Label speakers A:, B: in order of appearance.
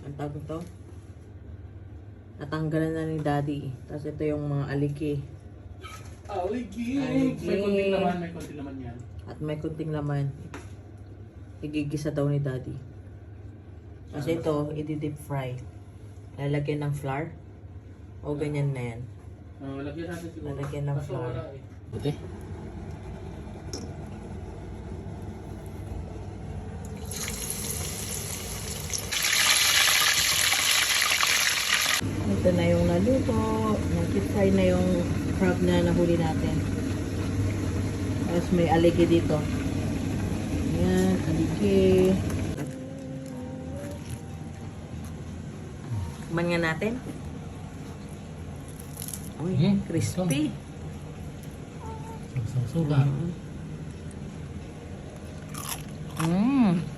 A: ang tawag ito? Natanggalan na ni Daddy. Tapos ito yung mga aligi.
B: Aligi!
A: Aligi.
B: May konting laman, may konting laman yan.
A: At may kunting laman. Igigisa daw ni Daddy. Kasi ito, i-deep fry. Lalagyan ng flour. O ganyan na yan.
B: Lagyan natin siguro.
A: Lalagyan ng
B: Kaso
A: flour.
B: wala eh.
C: Buti.
A: Ito na yung naluto. Nakit-fry na yung crab na nahuli natin. Tapos may aligi dito. Ayan, aligi. Kuman nga natin. Uy, crispy.
C: Suga.
A: Mm.